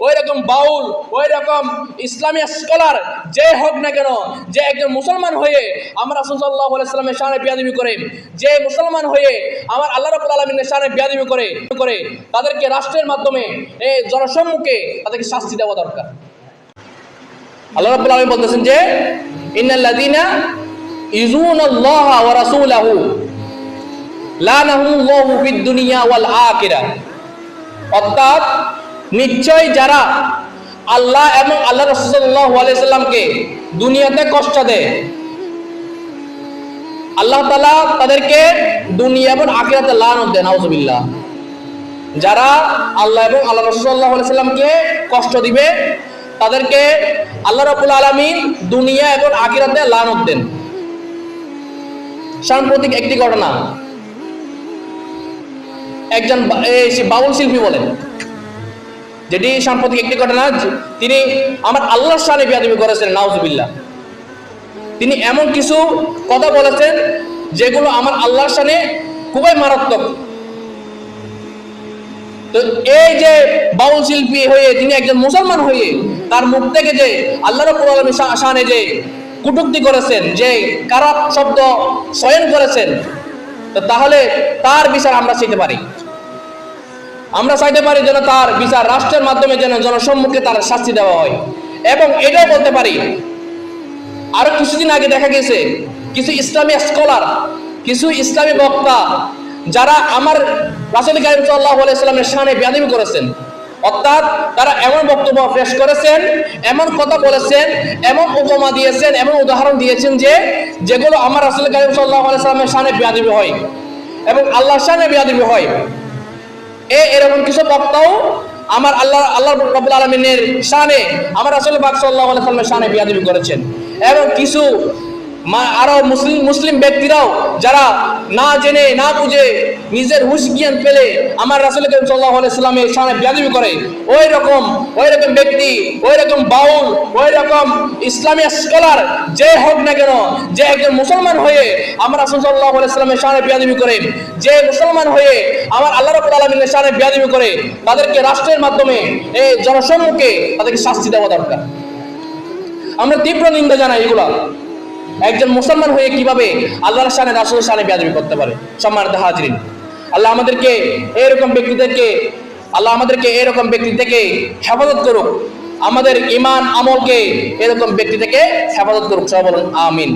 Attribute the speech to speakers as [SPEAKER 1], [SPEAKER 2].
[SPEAKER 1] ওই রকম বাউল, ওই রকম ইসলামী স্কলার যে হোক না কেন, যে একজন মুসলমান হয়ে আমার রাসূল সাল্লাল্লাহু আলাইহি ওয়াসাল্লামের শানে বেয়াদবি করে, যে মুসলমান হয়ে আমার আল্লাহ রাব্বুল আলামিনের শানে বেয়াদবি করে, তাদেরকে রাষ্ট্রের মাধ্যমে এই জনসম্মুখে তাদেরকে শাস্তি দেওয়া দরকার। আল্লাহ রাব্বুল আলামিন বলতেছেন যে ইন্নাল্লাযীনা ইযুনাল্লাহা ওয়া রাসূলাহু লানাহুল্লাহু ফিদ দুনিয়া ওয়াল আখিরাহ, অর্থাৎ নিশ্চয় যারা আল্লাহ এবং আল্লাহ রাসূল সাল্লাল্লাহু আলাইহি সাল্লামকে দুনিয়াতে কষ্ট দেয়, আল্লাহ তাআলা তাদেরকে দুনিয়া এবং আখিরাতে লানত দেন। নাউযুবিল্লাহ। যারা আল্লাহ এবং আল্লাহ রাসূল সাল্লাল্লাহু আলাইহি সাল্লামকে কষ্ট দিবে তাদেরকে আল্লাহ রাব্বুল আলামিন দুনিয়া এবং আখিরাতে লানত দেন। সাম্প্রতিক একটি ঘটনা, একজন বাউল শিল্পী বলেন, যেটি সাম্প্রতিক একটি ঘটনা, তিনি আমার আল্লাহর শানে বেয়াদবি করেছেন। নাউযুবিল্লাহ। তিনি এমন কিছু কথা বলেছেন যেগুলো আমার আল্লাহর শানে খুবই মারাত্মক। তো এই যে বাউল শিল্পী হয়ে তিনি একজন মুসলমান হয়ে তার মুখ থেকে যে আল্লাহ রাব্বুল আলামিনের শানে যে কটূক্তি করেছেন, যে খারাপ শব্দ চয়ন করেছেন, তো তাহলে তার বিচার আমরা চাইতে পারি। আমরা চাইতে পারি যেন তার বিচার রাষ্ট্রের মাধ্যমে যেন জনসম্মুখে তার শাস্তি দেওয়া হয়। এবং এটাও বলতে পারি, আরো কিছুদিন আগে দেখা গেছে কিছু ইসলামী স্কলার, কিছু ইসলামী বক্তা যারা আমার রাসূল কারীম সাল্লাল্লাহু আলাইহি ওয়াসাল্লামের শানে বেয়াদবি করেছেন, অর্থাৎ তারা এমন বক্তব্য পেশ করেছেন, এমন কথা বলেছেন, এমন উপমা দিয়েছেন, এমন উদাহরণ দিয়েছেন যেগুলো আমার রাসূল কারীম সাল্লাল্লাহু আলাইহি ওয়াসাল্লামের শানে বেয়াদবি হয় এবং আল্লাহর শানে বেয়াদবি হয়। এরকম কিছু বক্তাও আমার আল্লাহ রাব্বুল আলামিনের শানে, আমার রাসূল পাক সাল্লাল্লাহু আলাইহি ওয়াসাল্লামের শানে বেয়াদবি করেছেন। এবং কিছু আরো মুসলিম ব্যক্তিরাও যারা না জেনে না বুঝে নিজের হুশ জ্ঞান পেলে আমার রাসূল কারীম সাল্লাল্লাহু আলাইহি ওয়াসাল্লামের শানে বেয়াদবি করে, ওই রকম ব্যক্তি, ওই রকম বাউল, ওই রকম ইসলামী স্কলার যে হোক না কেন, যে একজন মুসলমান হয়ে আমার রাসূল সাল্লাল্লাহু আলাইহি ওয়াসাল্লামের শানে বেয়াদবি করে, যে মুসলমান হয়ে আমার আল্লাহ রাব্বুল আলামিনের শানে বেয়াদবি করে, তাদেরকে রাষ্ট্রের মাধ্যমে এই জনসম্মুখে তাদেরকে শাস্তি দেওয়া দরকার। আমরা তীব্র নিন্দা জানাই এগুলা। একজন মুসলমান হয়ে কিভাবে আল্লাহর শানে রাসূলের শানে বেয়াদবি করতে পারে? সম্মানিত হাজিরিন, আল্লাহ আমাদেরকে এরকম ব্যক্তি থেকে হেফাজত করুক, আমাদের ঈমান আমলকে এরকম ব্যক্তি থেকে হেফাজত করুক। সবাই বলুন আমিন।